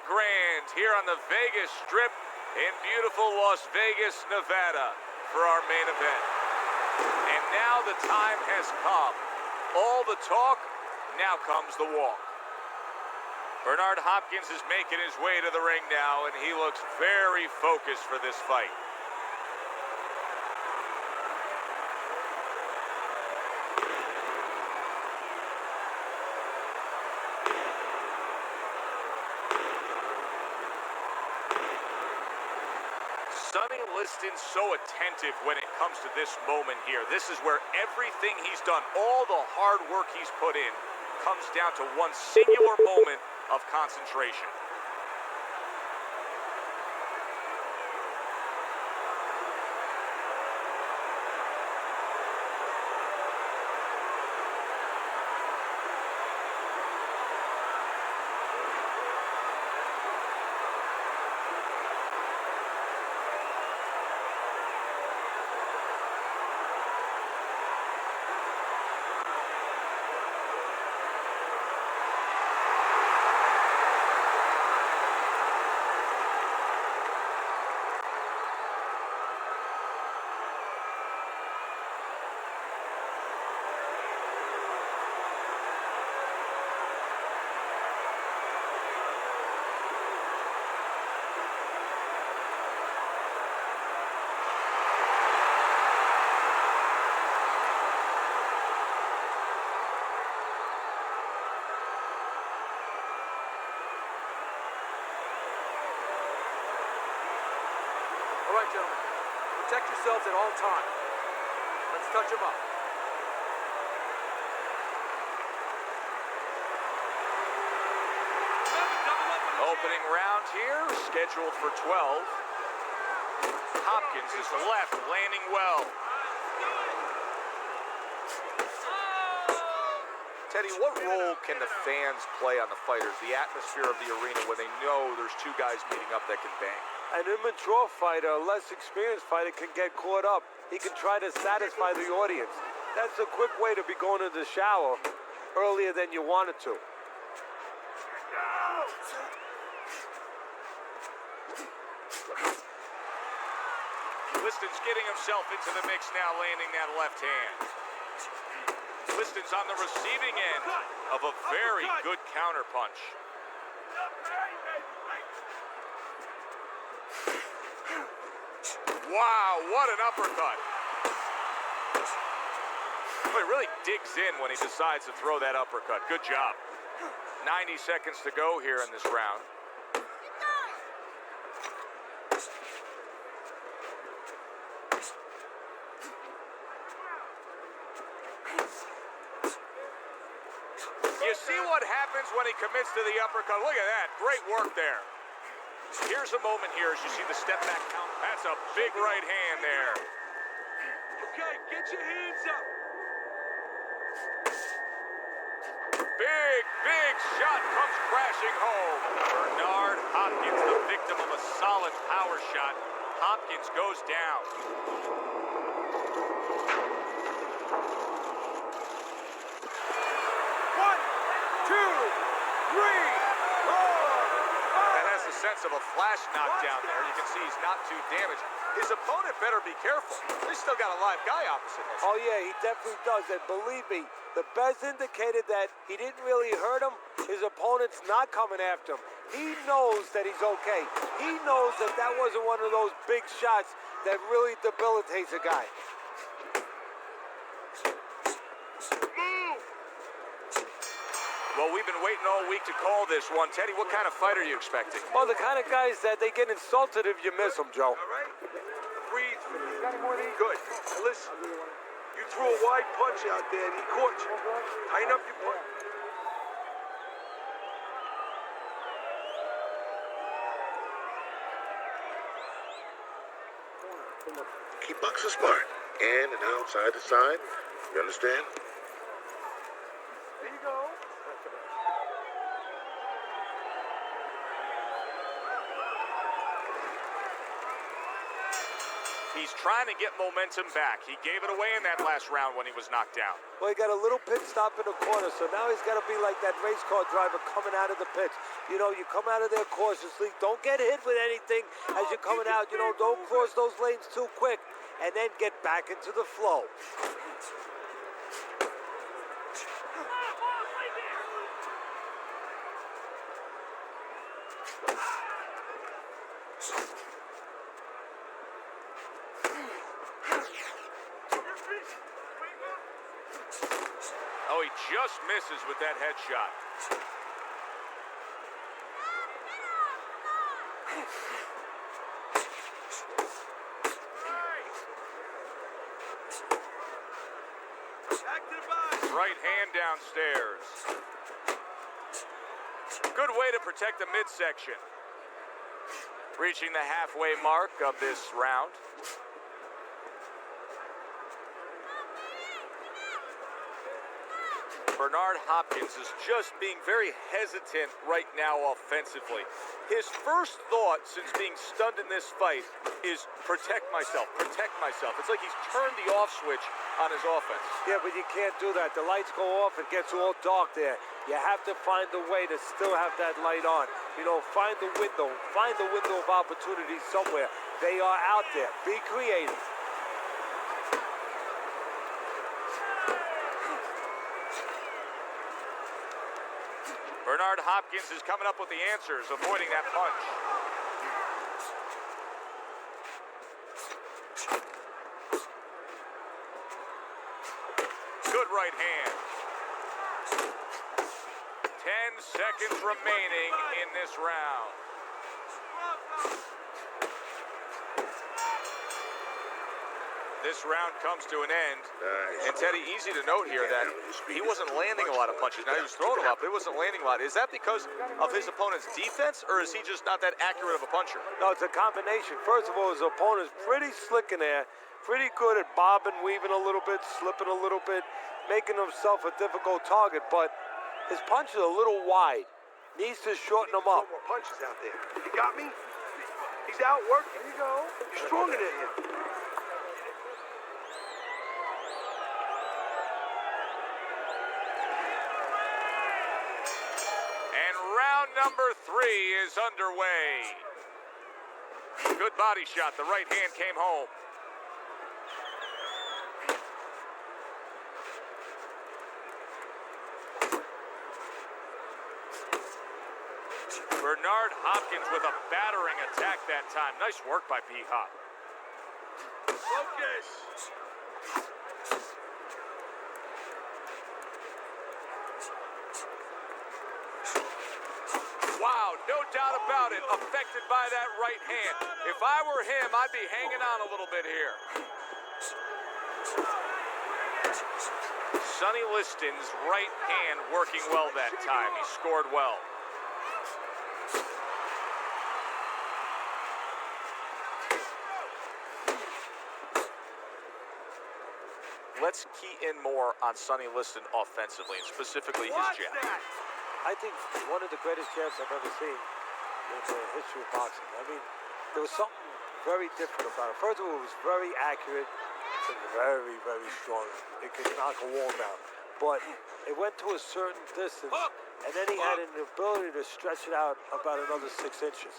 grand here on the Vegas Strip in beautiful Las Vegas, Nevada for our main event. And now the time has come. All the talk, now comes the walk. Bernard Hopkins is making his way to the ring now, and he looks very focused for this fight. Sonny Liston's so attentive when it comes to this moment here. This is where everything he's done, all the hard work he's put in, comes down to one singular moment of concentration. All right, gentlemen. Protect yourselves at all times. Let's touch them up. Opening round here, scheduled for 12. Hopkins is left, landing well. Teddy, what role can the fans play on the fighters, the atmosphere of the arena when they know there's two guys meeting up that can bang? An immature fighter, a less experienced fighter, can get caught up. He can try to satisfy the audience. That's a quick way to be going to the shower earlier than you wanted to. Liston's getting himself into the mix now, landing that left hand. Liston's on the receiving end of a very good counterpunch. Wow, what an uppercut. He really digs in when he decides to throw that uppercut. Good job. 90 seconds to go here in this round. You see what happens when he commits to the uppercut. Look at that. Great work there. Here's a moment here as you see the step back count. That's a big right hand there. Okay, get your hands up. Big shot comes crashing home. Bernard Hopkins, the victim of a solid power shot. Hopkins goes down. 1, 2, 3, 4, 5. That has the sense of a flash knockdown there. You can see he's not too damaged. His opponent better be careful. He's still got a live guy opposite him. Oh, yeah, he definitely does. And believe me, the best indicator that he didn't really hurt him, his opponent's not coming after him. He knows that he's okay. He knows that that wasn't one of those big shots that really debilitates a guy. Well, we've been waiting all week to call this one. Teddy, what kind of fight are you expecting? Well, the kind of guys that they get insulted if you miss them, Joe. All right? Breathe. Got any more of these? Good. Now listen, you threw a wide punch out there and he caught you. Tighten up your punch. Keep boxing smart. In and outside the side. You understand? There you go. He's trying to get momentum back. He gave it away in that last round when he was knocked down. Well, he got a little pit stop in the corner, so now he's got to be like that race car driver coming out of the pits. You know, you come out of there cautiously. Don't get hit with anything as you're coming out. You know, don't cross those lanes too quick, and then get back into the flow. Oh, he just misses with that headshot. Right hand downstairs. Good way to protect the midsection. Reaching the halfway mark of this round. Bernard Hopkins is just being very hesitant right now offensively. His first thought since being stunned in this fight is protect myself, protect myself. It's like he's turned the off switch on his offense. Yeah, but you can't do that. The lights go off, it gets all dark there. You have to find a way to still have that light on. You know, find the window of opportunity somewhere. They are out there. Be creative. Bernard Hopkins is coming up with the answers, avoiding that punch. Good right hand. 10 seconds remaining in this round. This round comes to an end. And Teddy, easy to note here that he wasn't landing a lot of punches. Now he was throwing a lot, but he wasn't landing a lot. Is that because of his opponent's defense, or is he just not that accurate of a puncher? No, it's a combination. First of all, his opponent's pretty slick in there, pretty good at bobbing, weaving a little bit, slipping a little bit, making himself a difficult target, but his punch is a little wide. Needs to shorten them up. More punches out there. You got me? He's out working. Here you go. You're stronger than him. Round number 3 is underway. Good body shot. The right hand came home. Bernard Hopkins with a battering attack that time. Nice work by B-Hop. Focus. Wow, no doubt about it, affected by that right hand. If I were him, I'd be hanging on a little bit here. Sonny Liston's right hand working well that time. He scored well. Let's key in more on Sonny Liston offensively, and specifically his jab. I think one of the greatest jabs I've ever seen in the history of boxing. I mean, there was something very different about it. First of all, it was very accurate and very, very strong. It could knock a wall down. But it went to a certain distance, and then he had an ability to stretch it out about another 6 inches.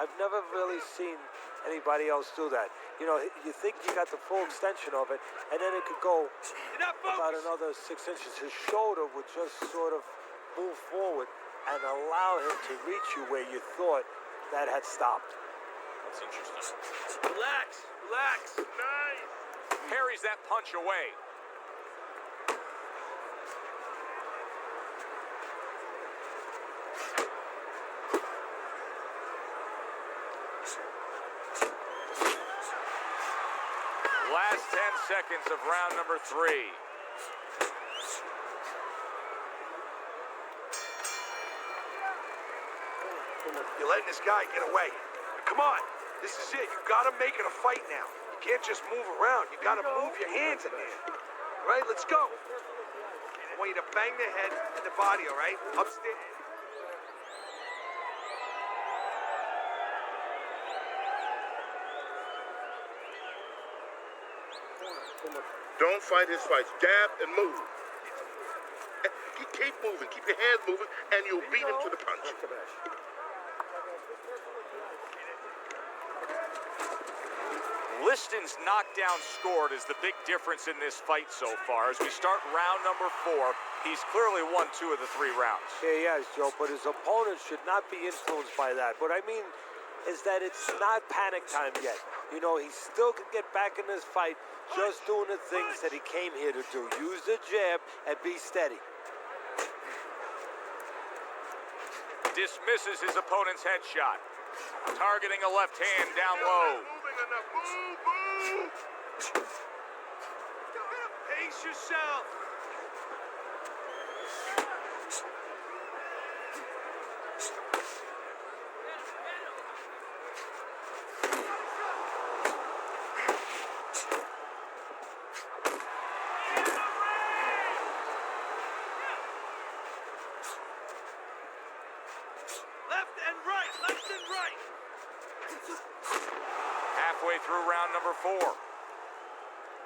I've never really seen anybody else do that. You know, you think you got the full extension of it, and then it could go about another 6 inches. His shoulder would just sort of move forward and allow him to reach you where you thought that had stopped. That's interesting. Relax, relax. Nice. Parries that punch away. Last 10 seconds of round number 3. You're letting this guy get away. Come on. This is it. You gotta make it a fight now. You can't just move around. You gotta move your hands in there. All right, let's go. I want you to bang the head and the body, all right? Upstairs. Don't fight his fights. Jab and move. Keep moving. Keep your hands moving, and you'll beat him to the punch. Liston's knockdown scored is the big difference in this fight so far. As we start round number 4, he's clearly won 2 of the 3 rounds. Yeah, he has, Joe, but his opponent should not be influenced by that. What I mean is that it's not panic time yet. You know, he still can get back in this fight just doing the things that he came here to do. Use the jab and be steady. Dismisses his opponent's headshot. Targeting a left hand down low. Pace yourself. Left and right. Halfway through round number 4.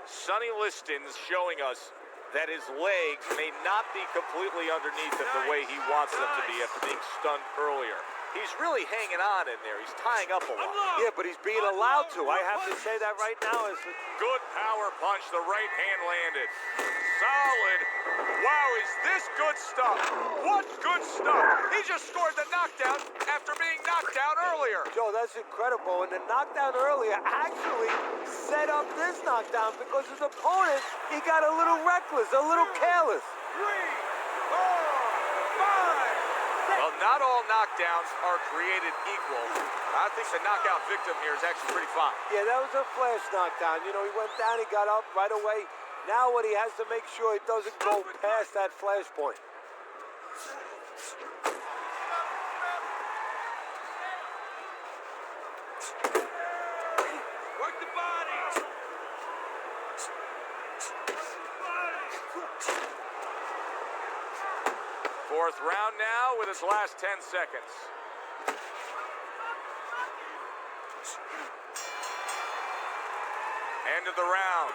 Sonny Liston's showing us that his legs may not be completely underneath him the way he wants them to be after being stunned earlier. He's really hanging on in there. He's tying up a lot. Yeah, but he's being allowed to. I have to say that right now. Good power punch. The right hand landed. Solid. Wow, is this good stuff? What good stuff? He just scored the knockdown after being knocked down earlier. Joe, that's incredible. And the knockdown earlier actually set up this knockdown because his opponent, he got a little reckless, a little careless. 3, 4, 5. Well, not all knockdowns are created equal. I think the knockout victim here is actually pretty fine. Yeah, that was a flash knockdown. You know, he went down, he got up right away. Now what he has to make sure he doesn't go past that flash point. Work the body. Fourth round now with his last 10 seconds. End of the round.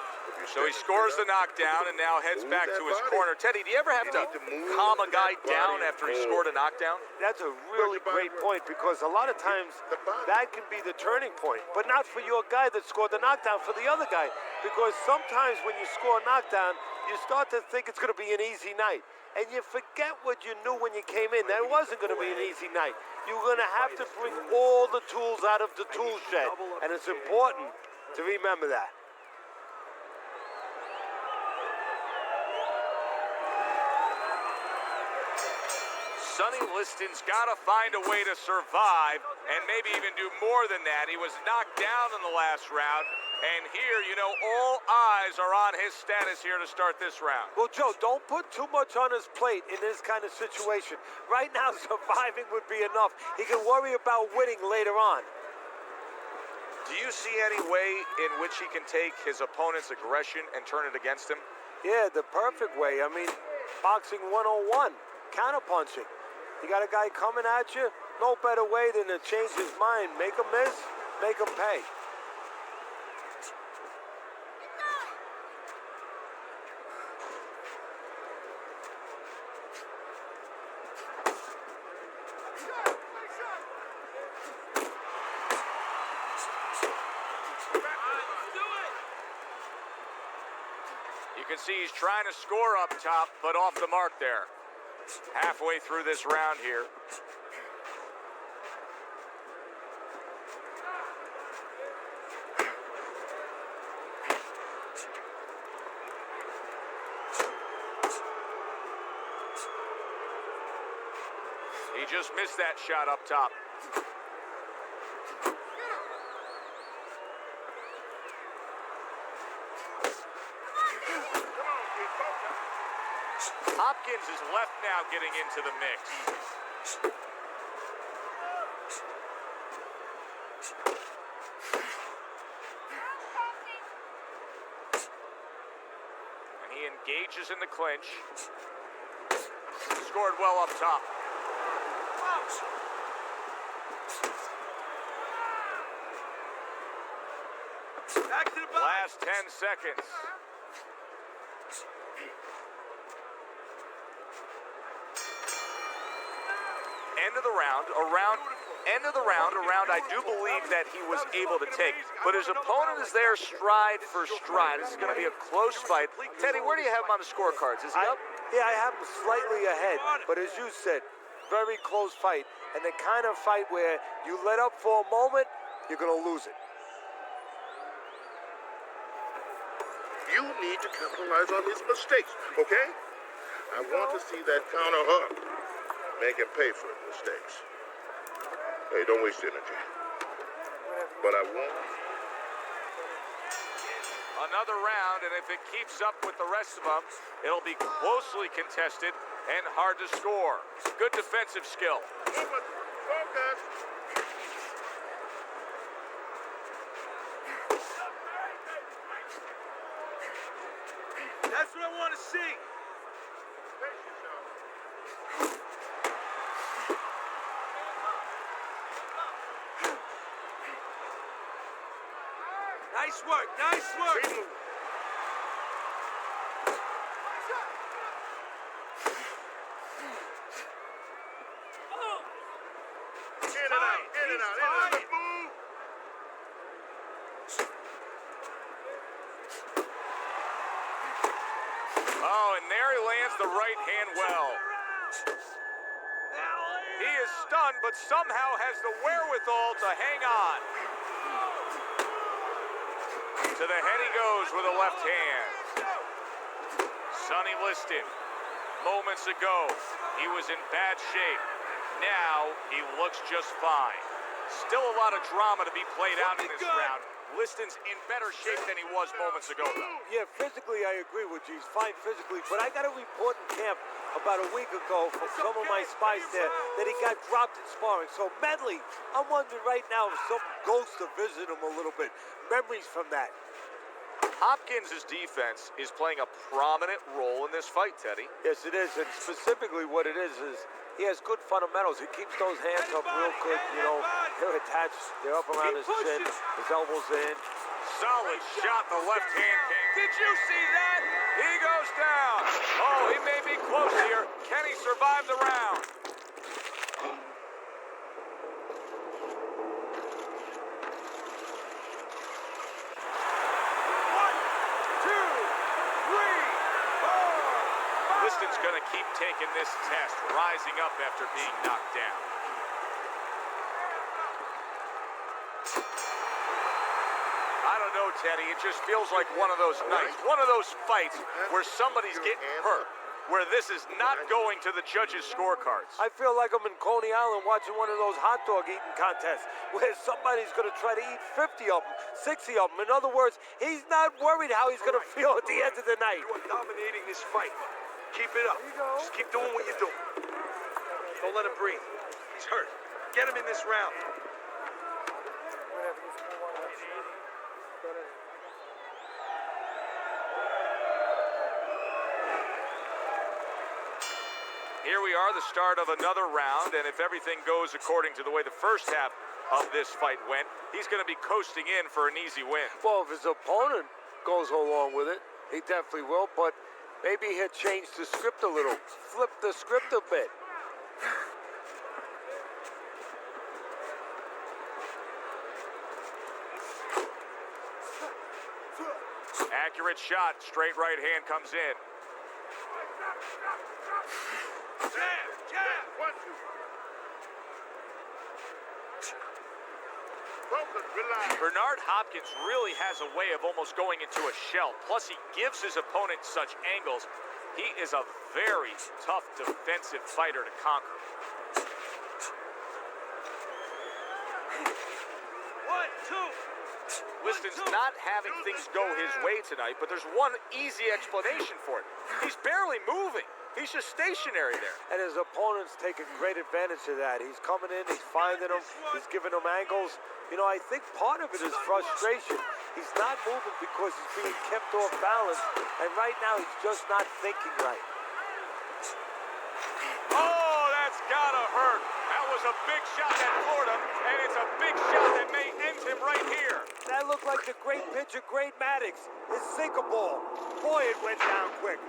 So he scores the knockdown and now heads back to his corner. Teddy, do you ever have to calm a guy down after he scored a knockdown? That's a really great point because a lot of times that can be the turning point, but not for your guy that scored the knockdown, for the other guy. Because sometimes when you score a knockdown, you start to think it's going to be an easy night. And you forget what you knew when you came in. That it wasn't going to be an easy night. You're going to have to bring all the tools out of the tool shed. And it's important to remember that. Sonny Liston's got to find a way to survive and maybe even do more than that. He was knocked down in the last round, and here, you know, all eyes are on his status here to start this round. Well, Joe, don't put too much on his plate in this kind of situation. Right now, surviving would be enough. He can worry about winning later on. Do you see any way in which he can take his opponent's aggression and turn it against him? Yeah, the perfect way. I mean, boxing 101, counterpunching. You got a guy coming at you, no better way than to change his mind. Make him miss, make him pay. You can see he's trying to score up top, but off the mark there. Halfway through this round here. He just missed that shot up top. Hopkins is left now getting into the mix. And he engages in the clinch. Scored well up top. Back to the body. Last 10 seconds. end of the round, a round I do believe that he was able to take. But his opponent is there stride for stride. This is going to be a close fight. Teddy, where do you have him on the scorecards? Is he up? Yeah, I have him slightly ahead, but as you said, very close fight, and the kind of fight where you let up for a moment, you're going to lose it. You need to capitalize on his mistakes, okay? I want to see that counter hug. Make him pay for his mistakes. Hey, don't waste energy. But I won't. Another round, and if it keeps up with the rest of them, it'll be closely contested and hard to score. Good defensive skill. Focus. That's what I want to see. Nice work, nice work. In and out. Move. Oh, and there he lands the right hand well. He is stunned, but somehow has the wherewithal to hang on. To the head he goes with a left hand. Sonny Liston, moments ago, he was in bad shape. Now, he looks just fine. Still a lot of drama to be played out in this round. Liston's in better shape than he was moments ago, though. Yeah, physically, I agree with you. He's fine physically, but I got a report in camp about a week ago from some of my spies there that he got dropped in sparring. So mentally, I'm wondering right now if some ghost to visit him a little bit. Memories from that. Hopkins' defense is playing a prominent role in this fight, Teddy. Yes, it is, and specifically what it is he has good fundamentals. He keeps those hands up real good, you know. They're attached, they're up around his chin, his elbows in. Solid shot, the left hand came. Did you see that? He goes down. Oh, he may be close here. Can he survive the round? Liston's going to keep taking this test, rising up after being knocked down. I don't know, Teddy. It just feels like one of those nights, one of those fights where somebody's getting hurt, where this is not going to the judges' scorecards. I feel like I'm in Coney Island watching one of those hot dog eating contests where somebody's going to try to eat 50 of them, 60 of them. In other words, he's not worried how he's going to feel at the end of the night. You are dominating this fight. Keep it up. Just keep doing what you're doing. Don't let him breathe. He's hurt. Get him in this round. Here we are, the start of another round, and if everything goes according to the way the first half of this fight went, he's going to be coasting in for an easy win. Well, if his opponent goes along with it, he definitely will, but maybe he'll change the script a little, flip the script a bit. Accurate shot, straight right hand comes in. Jab! 1, 2. Focus, relax. Bernard Hopkins really has a way of almost going into a shell. Plus, he gives his opponent such angles. He is a very tough defensive fighter to conquer. 1, 2. Liston's not having things go his way tonight, but there's one easy explanation for it. He's barely moving. He's just stationary there. And his opponent's taking great advantage of that. He's coming in, he's finding them, he's giving them angles. You know, I think part of it is frustration. He's not moving because he's being kept off balance, and right now he's just not thinking right. Oh, that's gotta hurt. That was a big shot that floored him, and it's a big shot that may end him right here. That looked like the great pitcher, Great Maddox, his sinker ball. Boy, it went down quick. 1,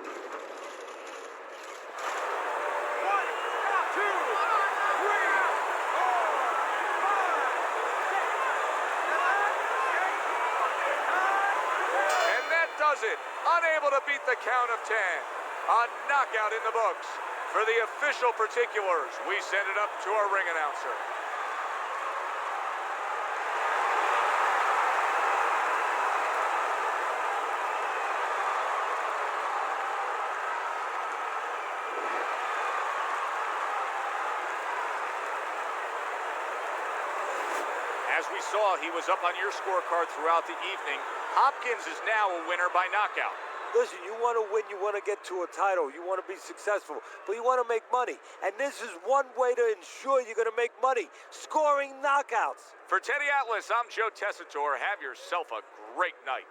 2, 3. does it. Unable to beat the count of 10. A knockout in the books. For the official particulars, we send it up to our ring announcer. As we saw, he was up on your scorecard throughout the evening. Hopkins is now a winner by knockout. Listen, you want to win, you want to get to a title, you want to be successful, but you want to make money. And this is one way to ensure you're going to make money, scoring knockouts. For Teddy Atlas, I'm Joe Tessitore. Have yourself a great night.